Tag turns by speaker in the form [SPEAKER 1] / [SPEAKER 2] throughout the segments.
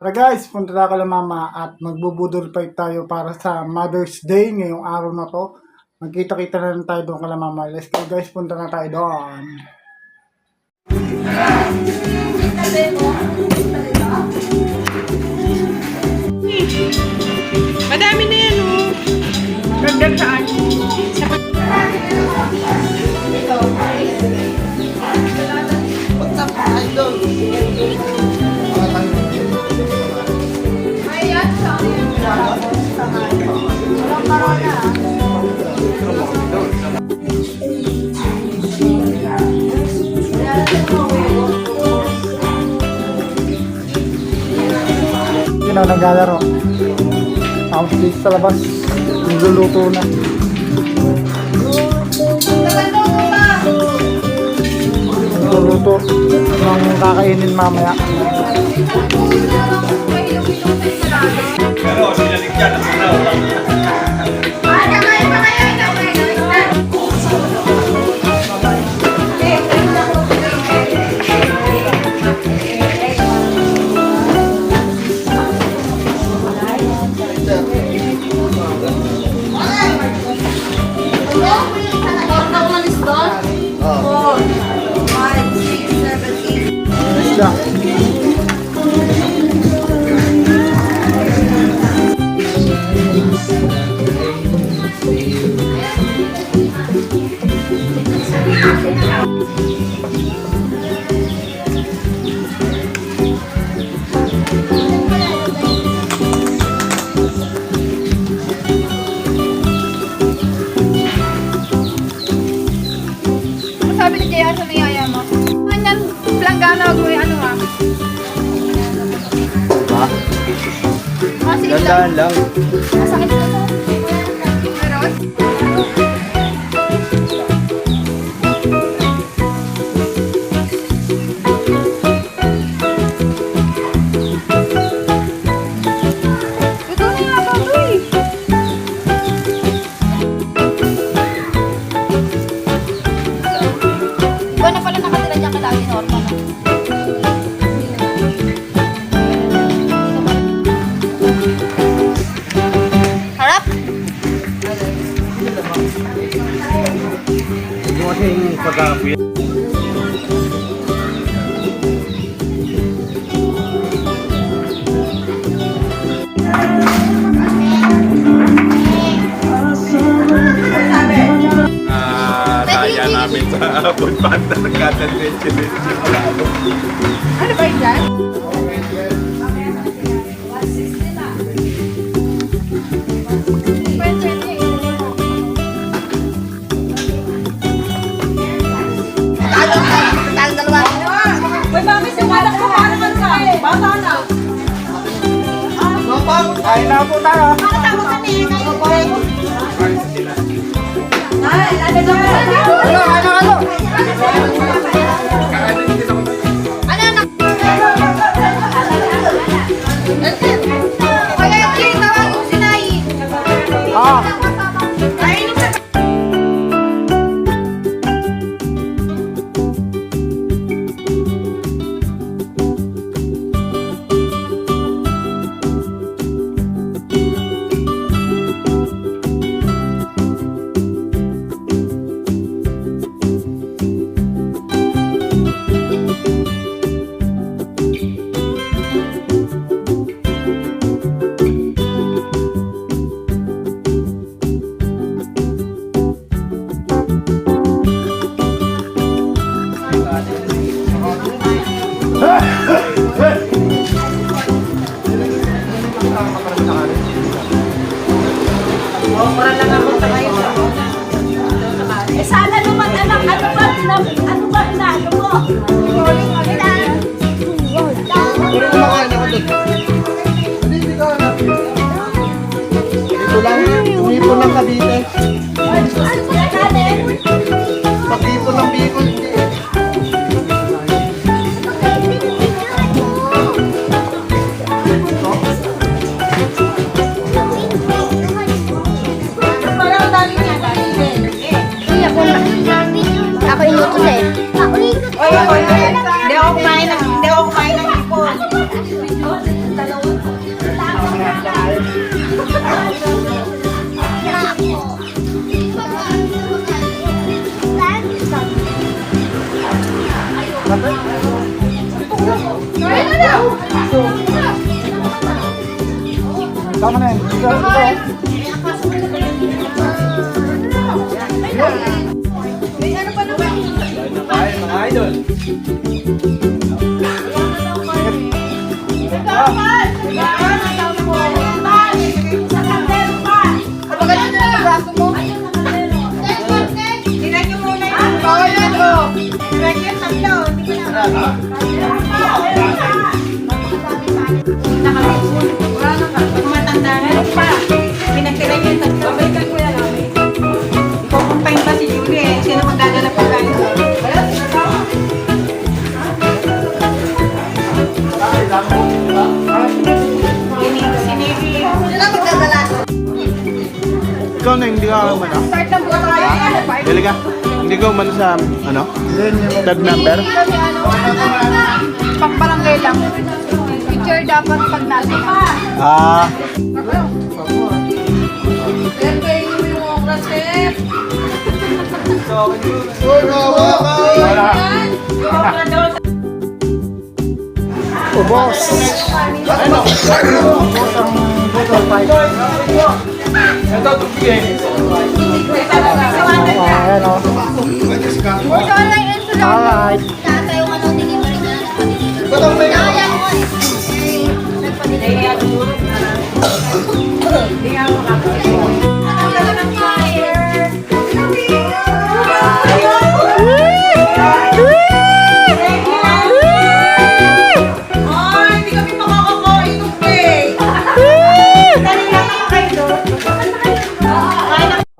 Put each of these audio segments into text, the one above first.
[SPEAKER 1] Tara guys, punta na kala mama at magbubudol fight tayo para sa Mother's Day ngayong araw na to. Magkita-kita na lang tayo doon kala mama. Let's go guys, punta na tayo doon.
[SPEAKER 2] Madami na yan, oh. Gagdag saan?
[SPEAKER 1] Hindi na naglalaro. Ako dito sa labas. Nagluluto na. Nagluluto ng kakainin mamaya.
[SPEAKER 3] Pero sinaligyan ang mga
[SPEAKER 1] Isda.
[SPEAKER 4] Sabi ni Jaya sa niyaya mo. Ganyan, planggana ako yung ano ha. Kasi
[SPEAKER 3] Dandahan lang.
[SPEAKER 4] masakit na to. Meron? Ito na nga ba ito eh. Iba na pala nakatira dyan kay Lagi Norma. Harap!
[SPEAKER 3] Huwag mo kasing pagkakapuya. Kaya namin sa food panda nagkatensyon.
[SPEAKER 4] Ano ba yan?
[SPEAKER 2] Uy, mami, simalak ko para man ka. Bata na.
[SPEAKER 1] Kain na po tayo.
[SPEAKER 2] Eh, sana naman, anak, ano ba inaano mo?
[SPEAKER 1] Ito lang. Umipon ng Cavite.
[SPEAKER 2] Ano ba natin?
[SPEAKER 1] Pag-ipon ng Bicol.
[SPEAKER 2] Parang dami niya, dami din.
[SPEAKER 4] Ako inutos eh.
[SPEAKER 2] Oy, hindi ako kumain ng ipon.
[SPEAKER 1] Tama na yan. Ito.
[SPEAKER 2] May ano pa naman?
[SPEAKER 3] Kain mga idol.
[SPEAKER 4] Kapag na yung braso mo.
[SPEAKER 2] Direct yung muna yun. Bawal yan, oh. Direct yung tatlo. Hindi ko na. Wala na ka. Matanda na pa. Pinagtira yung tatlo. Babalikan ko yan, oh. Ikukumpain pa si Julie, eh. Sino magdadala pa kayo? Sinili. Sino magdadala?
[SPEAKER 3] Ikaw na hindi ka umano?
[SPEAKER 4] Start na buka tayo.
[SPEAKER 3] Dali ka. Hindi ka umano sa ano?
[SPEAKER 1] Then, yung
[SPEAKER 3] Third member?
[SPEAKER 4] Kasi ano, pangbarangay lang. Picture dapat pag nasa.
[SPEAKER 3] Ah.
[SPEAKER 1] ubos. Ubos ang budol fight.
[SPEAKER 3] Ito, tubigay.
[SPEAKER 1] Ayan o.
[SPEAKER 4] Ito lang yung sila.
[SPEAKER 1] Alright.
[SPEAKER 5] Tata yung ano, tingin mo rin na. Kaya mo eh.
[SPEAKER 2] Ay, hindi kami makakakain ng cake. Dali lang ako kayo doon.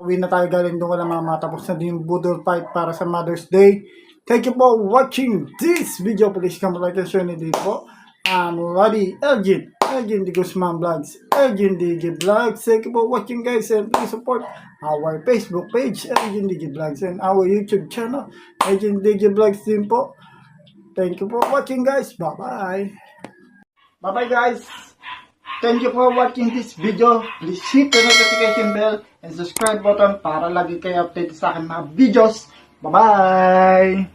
[SPEAKER 1] Uwi na tayo galing doon wala mama. Tapos na din yung budol fight para sa Mother's Day. Thank you for watching this video. Please come like and share dito po. I'm Roddy Elgin De Guzman Vlogs. Elgin DG Vlogs. Thank you for watching guys. And please support our Facebook page. Elgin DG Vlogs. And our YouTube channel. Elgin DG Vlogs din po. Thank you for watching guys. Bye bye. Bye bye guys. Thank you for watching this video. Please hit the notification bell and subscribe button para lagi kayo update sa akin mga videos. Bye-bye!